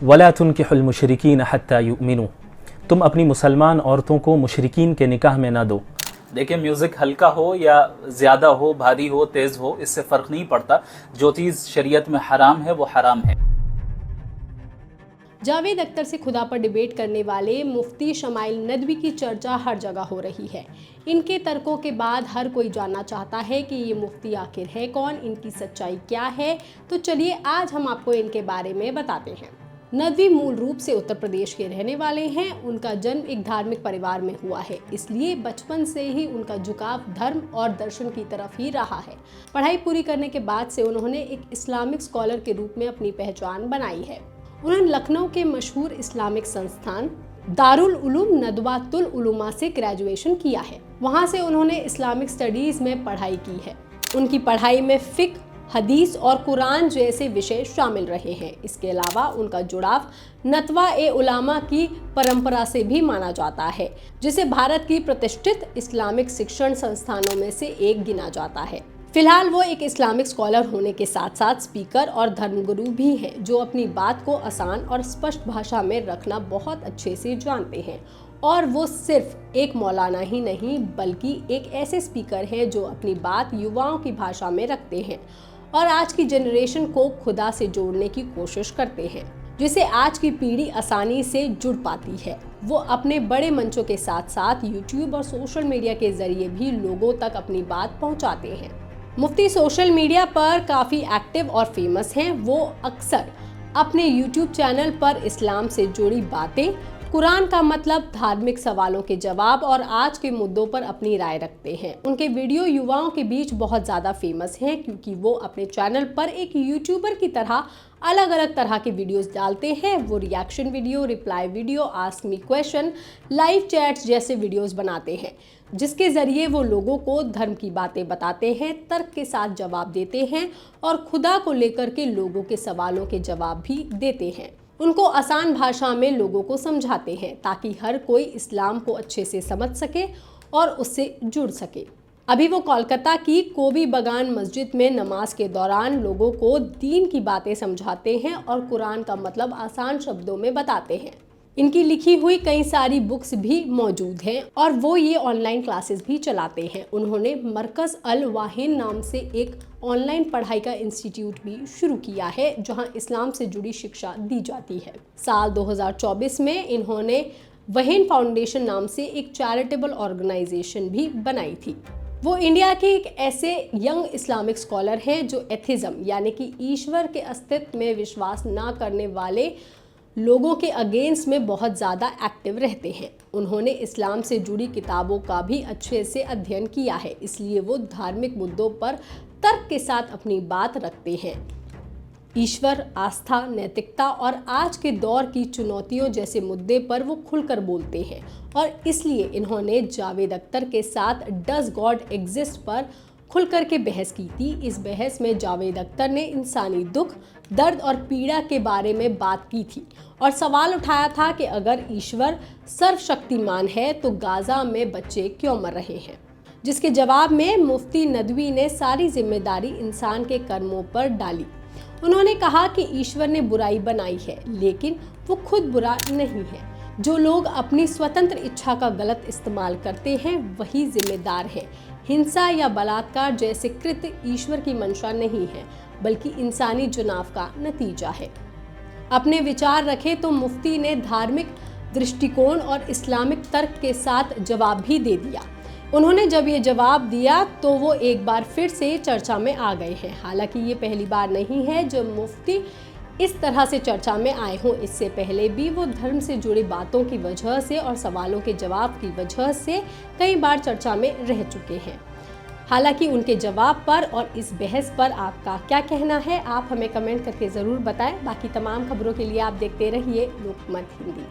वला तुनकिहुल मुशरिकीन हत्ता युमिनू, तुम अपनी मुसलमान औरतों को मुशरिकीन के निकाह में ना दो। देखिए, म्यूज़िक हल्का हो या ज़्यादा हो, भारी हो, तेज़ हो, इससे फ़र्क नहीं पड़ता। जो चीज़ शरीयत में हराम है वो हराम है। जावेद अख्तर से खुदा पर डिबेट करने वाले मुफ्ती शमाइल नदवी की चर्चा हर जगह हो रही है। इनके तर्कों के बाद हर कोई जानना चाहता है कि ये मुफ्ती आखिर है कौन, इनकी सच्चाई क्या है। तो चलिए आज हम आपको इनके बारे में बताते हैं। नदवी मूल रूप से उत्तर प्रदेश के रहने वाले हैं। उनका जन्म एक धार्मिक परिवार में हुआ है, इसलिए बचपन से ही उनका झुकाव धर्म और दर्शन की तरफ ही रहा है। पढ़ाई पूरी करने के बाद से उन्होंने एक इस्लामिक स्कॉलर के रूप में अपनी पहचान बनाई है। उन्होंने लखनऊ के मशहूर इस्लामिक संस्थान दारुल उलूम नदवातुल उलूमा से ग्रेजुएशन किया है। वहां से उन्होंने इस्लामिक स्टडीज में पढ़ाई की है। उनकी पढ़ाई में फिक्र, हदीस और कुरान जैसे विषय शामिल रहे हैं। इसके अलावा उनका जुड़ाव नतवा ए उलामा की परंपरा से भी माना जाता है, जिसे भारत की प्रतिष्ठित इस्लामिक शिक्षण संस्थानों में से एक गिना जाता है। फिलहाल वो एक इस्लामिक स्कॉलर होने के साथ साथ स्पीकर और धर्मगुरु भी हैं, जो अपनी बात को आसान और स्पष्ट भाषा में रखना बहुत अच्छे से जानते हैं। और वो सिर्फ एक मौलाना ही नहीं, बल्कि एक ऐसे स्पीकर हैं जो अपनी बात युवाओं की भाषा में रखते हैं और आज की जनरेशन को खुदा से जोड़ने की कोशिश करते हैं, जिसे आज की पीढ़ी आसानी से जुड़ पाती है। वो अपने बड़े मंचों के साथ साथ यूट्यूब और सोशल मीडिया के जरिए भी लोगों तक अपनी बात पहुंचाते हैं। मुफ्ती सोशल मीडिया पर काफ़ी एक्टिव और फेमस हैं। वो अक्सर अपने यूट्यूब चैनल पर इस्लाम से जुड़ी बातें, कुरान का मतलब, धार्मिक सवालों के जवाब और आज के मुद्दों पर अपनी राय रखते हैं। उनके वीडियो युवाओं के बीच बहुत ज़्यादा फेमस हैं, क्योंकि वो अपने चैनल पर एक यूट्यूबर की तरह अलग अलग तरह के वीडियोस डालते हैं। वो reaction video, reply video, ask me question, live chats जैसे वीडियोस बनाते हैं, जिसके ज़रिए वो लोगों को धर्म की बातें बताते हैं, तर्क के साथ जवाब देते हैं और खुदा को लेकर के लोगों के सवालों के जवाब भी देते हैं। उनको आसान भाषा में लोगों को समझाते हैं, ताकि हर कोई इस्लाम को अच्छे से समझ सके और उससे जुड़ सके। अभी वो कोलकाता की कोबी बगान मस्जिद में नमाज के दौरान लोगों को दीन की बातें समझाते हैं और कुरान का मतलब आसान शब्दों में बताते हैं। इनकी लिखी हुई कई सारी बुक्स भी मौजूद हैं और वो ये ऑनलाइन क्लासेस भी चलाते हैं। उन्होंने मरकज़ अल वाहिन नाम से एक ऑनलाइन पढ़ाई का इंस्टीट्यूट भी शुरू किया है, जहां इस्लाम से जुड़ी शिक्षा दी जाती है। साल 2024 में इन्होंने वहीन फाउंडेशन नाम से एक चैरिटेबल ऑर्गेनाइजेशन भी बनाई थी। वो इंडिया के एक ऐसे यंग इस्लामिक स्कॉलर हैं जो एथिज्म यानी कि ईश्वर के अस्तित्व में विश्वास ना करने वाले लोगों के अगेंस्ट में बहुत ज़्यादा एक्टिव रहते हैं। उन्होंने इस्लाम से जुड़ी किताबों का भी अच्छे से अध्ययन किया है, इसलिए वो धार्मिक मुद्दों पर तर्क के साथ अपनी बात रखते हैं। ईश्वर, आस्था, नैतिकता और आज के दौर की चुनौतियों जैसे मुद्दे पर वो खुलकर बोलते हैं और इसलिए इन्होंने जावेद अख्तर के साथ डज गॉड एग्जिस्ट पर खुलकर के बहस की थी। इस बहस में जावेद अख्तर ने इंसानी दुख, दर्द और पीड़ा के बारे में बात की थी और सवाल उठाया था कि अगर ईश्वर सर्वशक्तिमान है तो गाजा में बच्चे क्यों मर रहे हैं, जिसके जवाब में मुफ्ती नदवी ने सारी जिम्मेदारी इंसान के कर्मों पर डाली। उन्होंने कहा कि ईश्वर ने बुराई बनाई है, लेकिन वो खुद बुरा नहीं है। जो लोग अपनी स्वतंत्र इच्छा का गलत इस्तेमाल करते हैं वही जिम्मेदार है। हिंसा या बलात्कार जैसे कृत्य ईश्वर की मंशा नहीं है, बल्कि इंसानी चुनाव का नतीजा है। अपने विचार रखे तो मुफ्ती ने धार्मिक दृष्टिकोण और इस्लामिक तर्क के साथ जवाब भी दे दिया। उन्होंने जब ये जवाब दिया तो वो एक बार फिर से चर्चा में आ गए हैं। हालांकि ये पहली बार नहीं है जब मुफ्ती इस तरह से चर्चा में आए हों। इससे पहले भी वो धर्म से जुड़ी बातों की वजह से और सवालों के जवाब की वजह से कई बार चर्चा में रह चुके हैं। हालांकि उनके जवाब पर और इस बहस पर आपका क्या कहना है, आप हमें कमेंट करके ज़रूर बताएं। बाकी तमाम खबरों के लिए आप देखते रहिए लोकमत हिंदी।